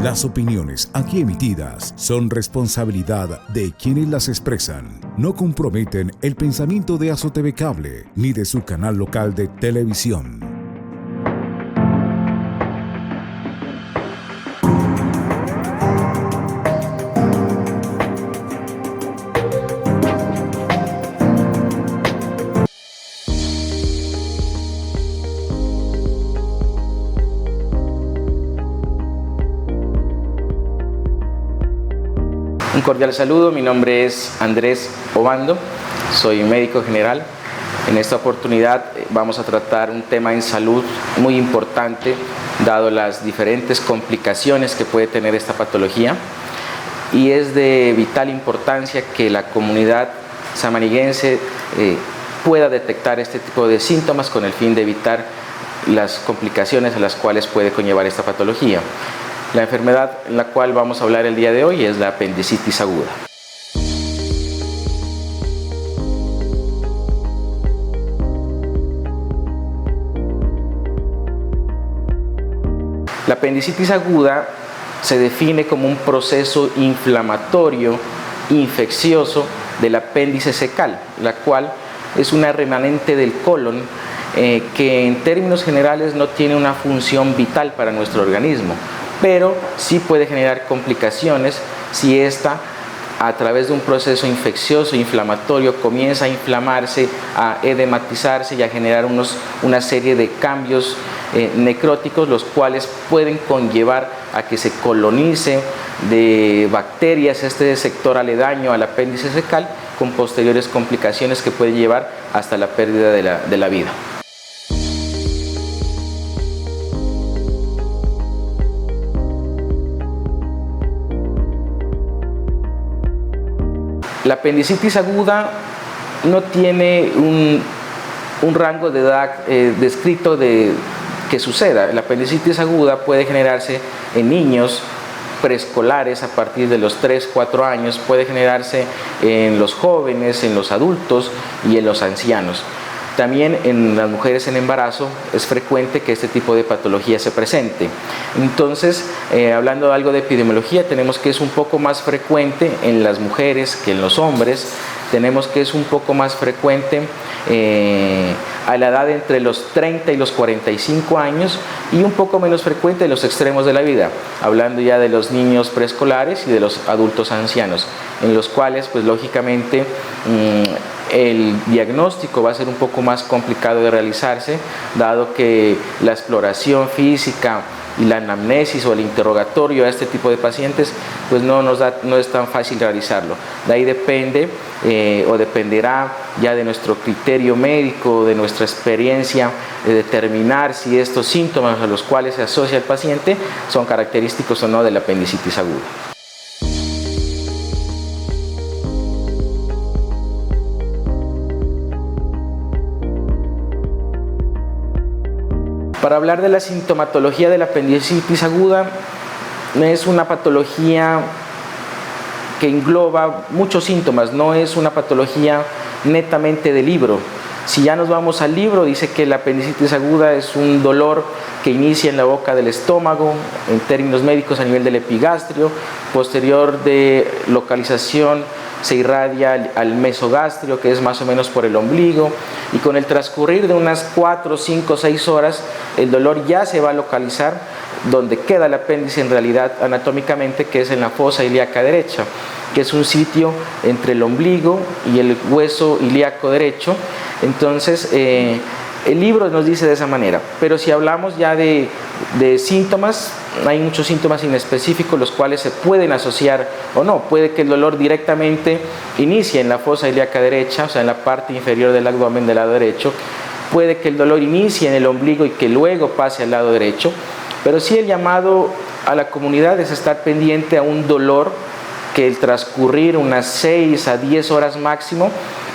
Las opiniones aquí emitidas son responsabilidad de quienes las expresan. No comprometen el pensamiento de AzoTV Cable ni de su canal local de televisión. Un cordial saludo, mi nombre es Andrés Obando, soy médico general. En esta oportunidad vamos a tratar un tema en salud muy importante, dado las diferentes complicaciones que puede tener esta patología, y es de vital importancia que la comunidad samaniguense pueda detectar este tipo de síntomas con el fin de evitar las complicaciones a las cuales puede conllevar esta patología. La enfermedad en la cual vamos a hablar el día de hoy es la apendicitis aguda. La apendicitis aguda se define como un proceso inflamatorio infeccioso del apéndice cecal, la cual es una remanente del colon que en términos generales no tiene una función vital para nuestro organismo, pero sí puede generar complicaciones si ésta, a través de un proceso infeccioso, inflamatorio, comienza a inflamarse, a edematizarse y a generar una serie de cambios necróticos, los cuales pueden conllevar a que se colonice de bacterias este sector aledaño al apéndice cecal, con posteriores complicaciones que pueden llevar hasta la pérdida de la vida. La apendicitis aguda no tiene un rango de edad descrito de que suceda. La apendicitis aguda puede generarse en niños preescolares a partir de los 3-4 años, puede generarse en los jóvenes, en los adultos y en los ancianos. También en las mujeres en embarazo es frecuente que este tipo de patología se presente. Entonces, hablando de algo de epidemiología, tenemos que es un poco más frecuente en las mujeres que en los hombres. Tenemos que es un poco más frecuente a la edad entre los 30 y los 45 años y un poco menos frecuente en los extremos de la vida, hablando ya de los niños preescolares y de los adultos ancianos, en los cuales, pues lógicamente, el diagnóstico va a ser un poco más complicado de realizarse, dado que la exploración física y la anamnesis o el interrogatorio a este tipo de pacientes pues no es tan fácil realizarlo. De ahí depende o dependerá ya de nuestro criterio médico, de nuestra experiencia, de determinar si estos síntomas a los cuales se asocia el paciente son característicos o no de la apendicitis aguda. Para hablar de la sintomatología de la apendicitis aguda, es una patología que engloba muchos síntomas, no es una patología netamente de libro. Si ya nos vamos al libro, dice que la apendicitis aguda es un dolor que inicia en la boca del estómago, en términos médicos a nivel del epigastrio, posterior de localización se irradia al mesogastrio, que es más o menos por el ombligo, y con el transcurrir de unas 4, 5, 6 horas, el dolor ya se va a localizar donde queda el apéndice en realidad anatómicamente, que es en la fosa ilíaca derecha, que es un sitio entre el ombligo y el hueso ilíaco derecho. Entonces, el libro nos dice de esa manera, pero si hablamos ya de síntomas, hay muchos síntomas inespecíficos los cuales se pueden asociar o no. Puede que el dolor directamente inicie en la fosa ilíaca derecha, o sea, en la parte inferior del abdomen del lado derecho. Puede que el dolor inicie en el ombligo y que luego pase al lado derecho, pero sí el llamado a la comunidad es estar pendiente a un dolor que el transcurrir unas 6 a 10 horas máximo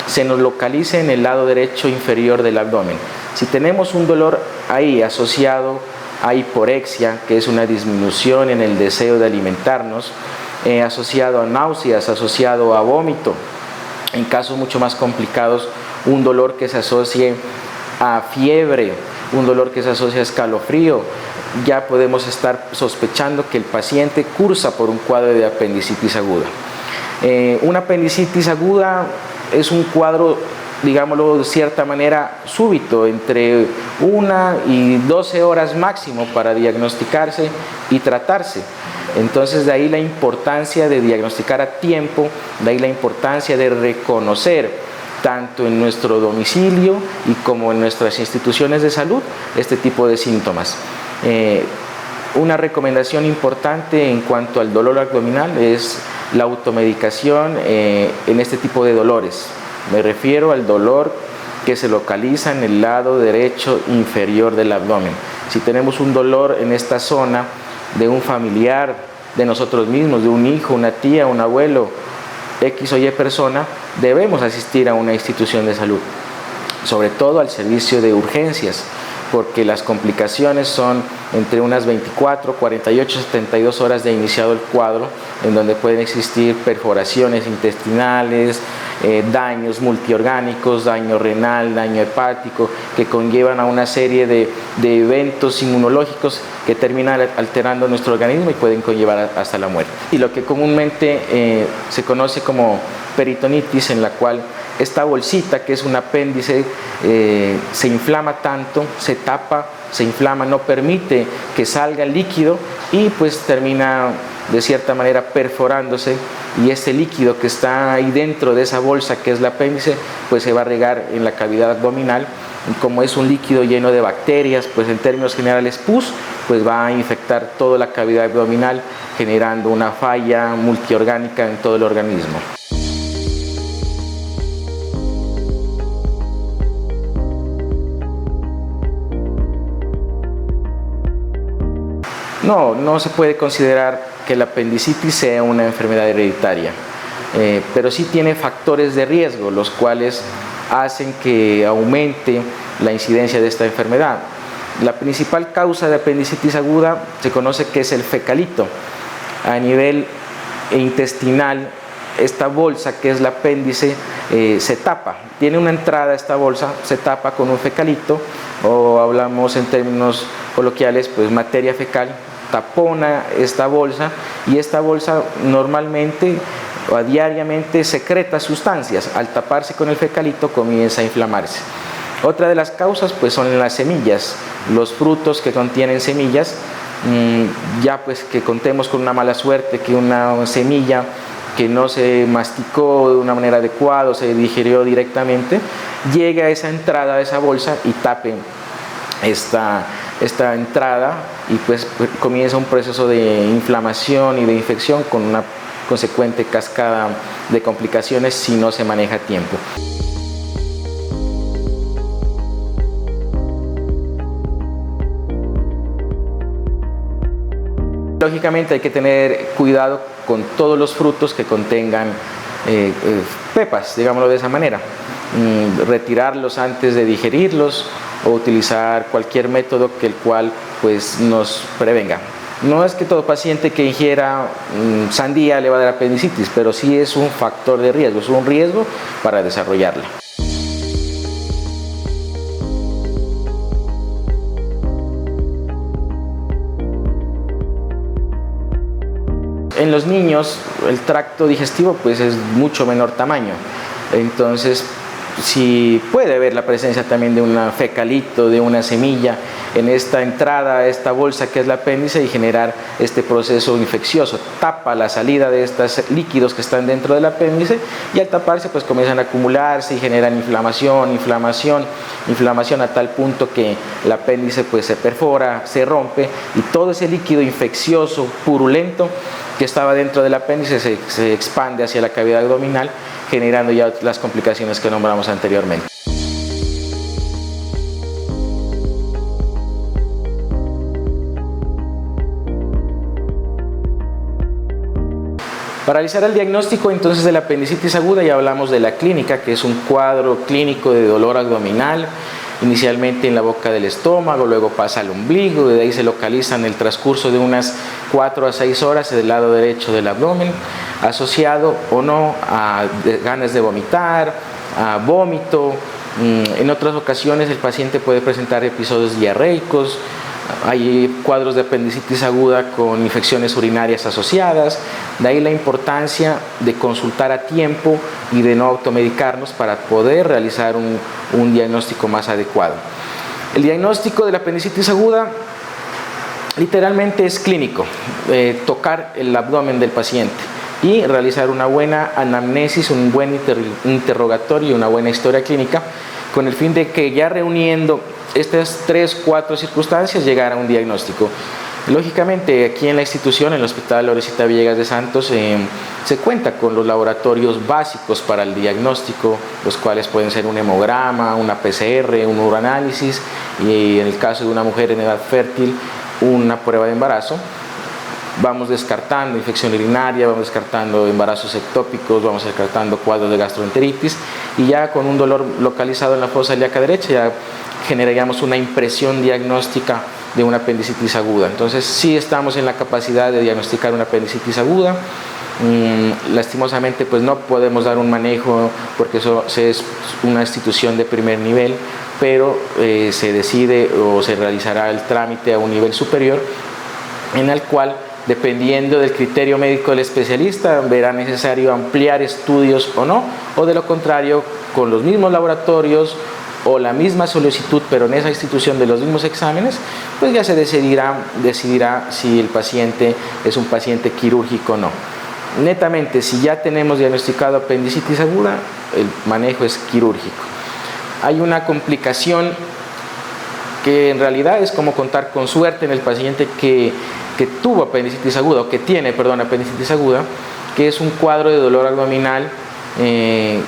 se nos localice en el lado derecho inferior del abdomen. Si tenemos un dolor ahí asociado a hiporexia, que es una disminución en el deseo de alimentarnos, asociado a náuseas, asociado a vómito, en casos mucho más complicados, un dolor que se asocie a fiebre un dolor que se asocia a escalofrío, ya podemos estar sospechando que el paciente cursa por un cuadro de apendicitis aguda. Una apendicitis aguda es un cuadro, digámoslo de cierta manera, súbito, entre 1 y 12 horas máximo para diagnosticarse y tratarse. Entonces, de ahí la importancia de diagnosticar a tiempo, de ahí la importancia de reconocer tanto en nuestro domicilio y como en nuestras instituciones de salud este tipo de síntomas. Una recomendación importante en cuanto al dolor abdominal es la automedicación en este tipo de dolores. Me refiero al dolor que se localiza en el lado derecho inferior del abdomen. Si tenemos un dolor en esta zona de un familiar, de nosotros mismos, de un hijo, una tía, un abuelo, X o Y persona, debemos asistir a una institución de salud, sobre todo al servicio de urgencias, porque las complicaciones son entre unas 24, 48, 72 horas de iniciado el cuadro, en donde pueden existir perforaciones intestinales, daños multiorgánicos, daño renal, daño hepático, que conllevan a una serie de eventos inmunológicos que terminan alterando nuestro organismo y pueden conllevar hasta la muerte. Y lo que comúnmente se conoce como peritonitis, en la cual esta bolsita, que es un apéndice, se inflama tanto, se tapa, se inflama, no permite que salga el líquido y pues termina de cierta manera perforándose, y este líquido que está ahí dentro de esa bolsa que es el apéndice pues se va a regar en la cavidad abdominal, y como es un líquido lleno de bacterias, pues en términos generales pus, pues va a infectar toda la cavidad abdominal, generando una falla multiorgánica en todo el organismo. No se puede considerar que la apendicitis sea una enfermedad hereditaria, pero sí tiene factores de riesgo, los cuales hacen que aumente la incidencia de esta enfermedad. La principal causa de apendicitis aguda se conoce que es el fecalito. A nivel intestinal, esta bolsa que es el apéndice se tapa, tiene una entrada esta bolsa, se tapa con un fecalito, o hablamos en términos coloquiales, pues materia fecal, tapona esta bolsa, y esta bolsa normalmente o diariamente secreta sustancias. Al taparse con el fecalito comienza a inflamarse. Otra de las causas pues son las semillas, los frutos que contienen semillas, ya pues que contemos con una mala suerte, que una semilla que no se masticó de una manera adecuada o se digirió directamente, llega a esa entrada de esa bolsa y tape esta entrada, y pues comienza un proceso de inflamación y de infección con una consecuente cascada de complicaciones si no se maneja a tiempo. Lógicamente hay que tener cuidado con todos los frutos que contengan pepas, digámoslo de esa manera. Retirarlos antes de digerirlos o utilizar cualquier método que el cual pues nos prevenga. No es que todo paciente que ingiera sandía le va a dar apendicitis, pero sí es un factor de riesgo, es un riesgo para desarrollarla. En los niños el tracto digestivo pues es mucho menor tamaño, entonces si puede haber la presencia también de un fecalito, de una semilla en esta entrada, esta bolsa que es el apéndice, y generar este proceso infeccioso. Tapa la salida de estos líquidos que están dentro del apéndice, y al taparse pues comienzan a acumularse y generan inflamación a tal punto que el apéndice pues se perfora, se rompe, y todo ese líquido infeccioso, purulento, que estaba dentro del apéndice se expande hacia la cavidad abdominal, generando ya las complicaciones que nombramos anteriormente. Para realizar el diagnóstico entonces de la apendicitis aguda ya hablamos de la clínica, que es un cuadro clínico de dolor abdominal, inicialmente en la boca del estómago, luego pasa al ombligo, y de ahí se localiza en el transcurso de unas 4 a 6 horas del lado derecho del abdomen, asociado o no a ganas de vomitar, a vómito, En otras ocasiones el paciente puede presentar episodios diarreicos, hay cuadros de apendicitis aguda con infecciones urinarias asociadas, de ahí la importancia de consultar a tiempo y de no automedicarnos para poder realizar un diagnóstico más adecuado. El diagnóstico de la apendicitis aguda literalmente es clínico, tocar el abdomen del paciente y realizar una buena anamnesis, un buen interrogatorio y una buena historia clínica, con el fin de que ya reuniendo estas 3-4 circunstancias llegar a un diagnóstico. Lógicamente aquí en la institución, en el Hospital Loresita Villegas de Santos, se cuenta con los laboratorios básicos para el diagnóstico, los cuales pueden ser un hemograma, una PCR, un uroanálisis y en el caso de una mujer en edad fértil, una prueba de embarazo. Vamos descartando infección urinaria, vamos descartando embarazos ectópicos, vamos descartando cuadros de gastroenteritis y ya con un dolor localizado en la fosa ilíaca derecha ya generaríamos una impresión diagnóstica de una apendicitis aguda. Entonces sí estamos en la capacidad de diagnosticar una apendicitis aguda. Lastimosamente pues no podemos dar un manejo porque eso es una institución de primer nivel, pero se decide o se realizará el trámite a un nivel superior en el cual, dependiendo del criterio médico del especialista, verá necesario ampliar estudios o no, o de lo contrario, con los mismos laboratorios o la misma solicitud, pero en esa institución de los mismos exámenes, pues ya se decidirá si el paciente es un paciente quirúrgico o no. Netamente, si ya tenemos diagnosticado apendicitis aguda, el manejo es quirúrgico. Hay una complicación que en realidad es como contar con suerte en el paciente que tuvo apendicitis aguda, o que tiene, perdón, apendicitis aguda, que es un cuadro de dolor abdominal en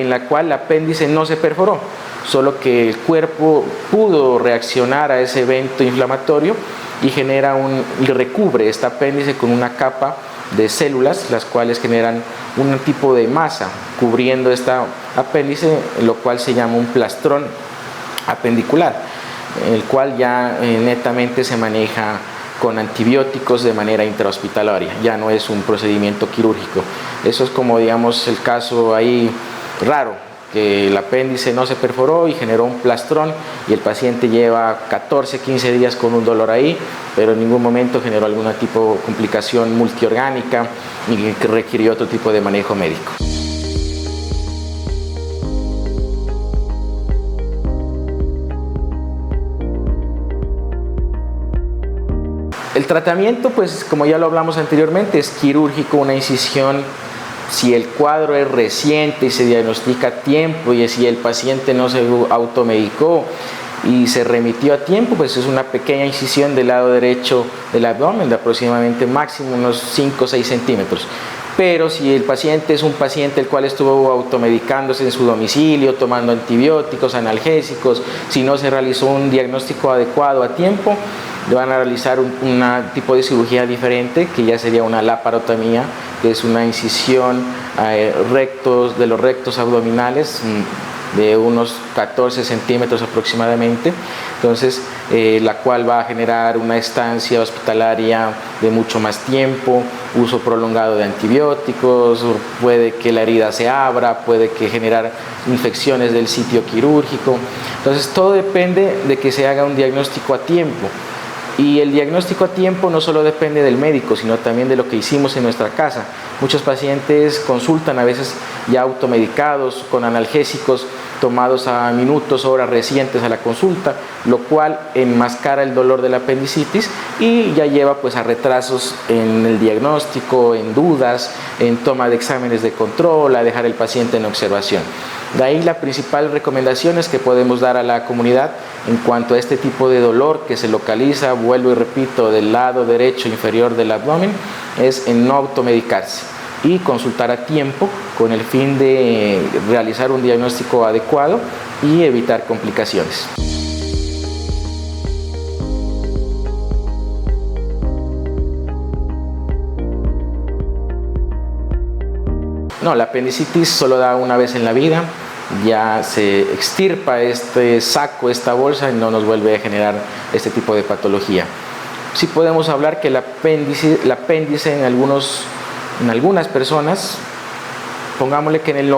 la cual el apéndice no se perforó, solo que el cuerpo pudo reaccionar a ese evento inflamatorio y recubre este apéndice con una capa de células, las cuales generan un tipo de masa cubriendo este apéndice, lo cual se llama un plastrón apendicular, el cual ya netamente se maneja con antibióticos de manera intrahospitalaria, ya no es un procedimiento quirúrgico. Eso es como, digamos, el caso ahí raro, que el apéndice no se perforó y generó un plastrón y el paciente lleva 14-15 días con un dolor ahí, pero en ningún momento generó algún tipo de complicación multiorgánica y que requirió otro tipo de manejo médico. El tratamiento, pues como ya lo hablamos anteriormente, es quirúrgico, una incisión. Si el cuadro es reciente y se diagnostica a tiempo y si el paciente no se automedicó y se remitió a tiempo, pues es una pequeña incisión del lado derecho del abdomen de aproximadamente máximo unos 5 o 6 centímetros. Pero si el paciente es un paciente el cual estuvo automedicándose en su domicilio, tomando antibióticos, analgésicos, si no se realizó un diagnóstico adecuado a tiempo, le van a realizar un tipo de cirugía diferente, que ya sería una laparotomía, que es una incisión de los rectos abdominales de unos 14 centímetros aproximadamente, entonces la cual va a generar una estancia hospitalaria de mucho más tiempo, uso prolongado de antibióticos, puede que la herida se abra, puede que generar infecciones del sitio quirúrgico. Entonces todo depende de que se haga un diagnóstico a tiempo. Y el diagnóstico a tiempo no solo depende del médico, sino también de lo que hicimos en nuestra casa. Muchos pacientes consultan a veces ya automedicados con analgésicos tomados a minutos, horas recientes a la consulta, lo cual enmascara el dolor de la apendicitis y ya lleva pues a retrasos en el diagnóstico, en dudas, en toma de exámenes de control, a dejar el paciente en observación. De ahí la principal recomendación es que podemos dar a la comunidad en cuanto a este tipo de dolor que se localiza, vuelvo y repito, del lado derecho inferior del abdomen, es en no automedicarse y consultar a tiempo con el fin de realizar un diagnóstico adecuado y evitar complicaciones. No, la apendicitis solo da una vez en la vida, ya se extirpa este saco, esta bolsa y no nos vuelve a generar este tipo de patología. Sí podemos hablar que el apéndice en algunas personas, pongámosle que en el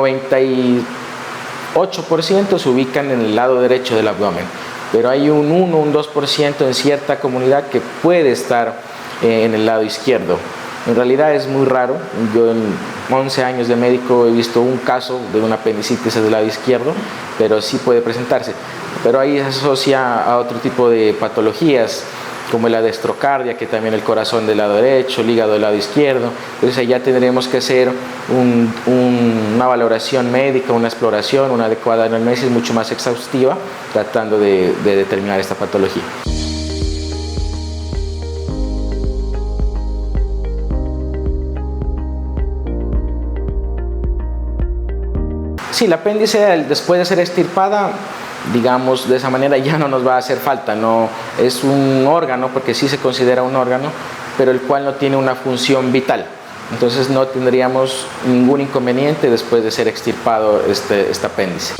8% se ubican en el lado derecho del abdomen, pero hay un 1, un 2% en cierta comunidad que puede estar en el lado izquierdo. En realidad es muy raro. Yo en 11 años de médico he visto un caso de una apendicitis del lado izquierdo, pero sí puede presentarse. Pero ahí se asocia a otro tipo de patologías, como la dextrocardia, que también el corazón del lado derecho, el hígado del lado izquierdo. Entonces allá tendremos que hacer una valoración médica, una exploración, una adecuada anamnesis mucho más exhaustiva, tratando de determinar esta patología. Sí, el apéndice después de ser extirpada, digamos, de esa manera ya no nos va a hacer falta, no es un órgano, porque sí se considera un órgano, pero el cual no tiene una función vital. Entonces no tendríamos ningún inconveniente después de ser extirpado este apéndice.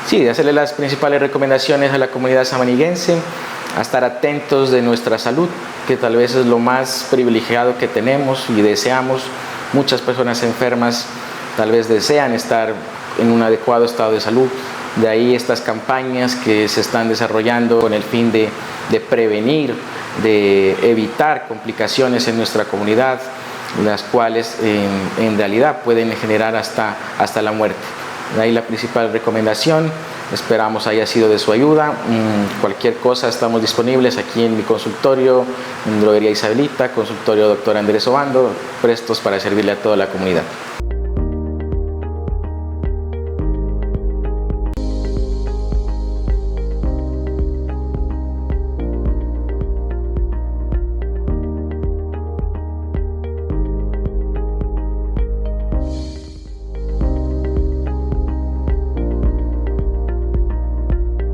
Sí, de hacerle las principales recomendaciones a la comunidad samaniguense, a estar atentos de nuestra salud, que tal vez es lo más privilegiado que tenemos y deseamos. Muchas personas enfermas tal vez desean estar en un adecuado estado de salud. De ahí estas campañas que se están desarrollando con el fin de prevenir, de evitar complicaciones en nuestra comunidad, las cuales en realidad pueden generar hasta la muerte. De ahí la principal recomendación. Esperamos haya sido de su ayuda. Cualquier cosa, estamos disponibles aquí en mi consultorio, en Droguería Isabelita, consultorio Dr. Andrés Obando, prestos para servirle a toda la comunidad.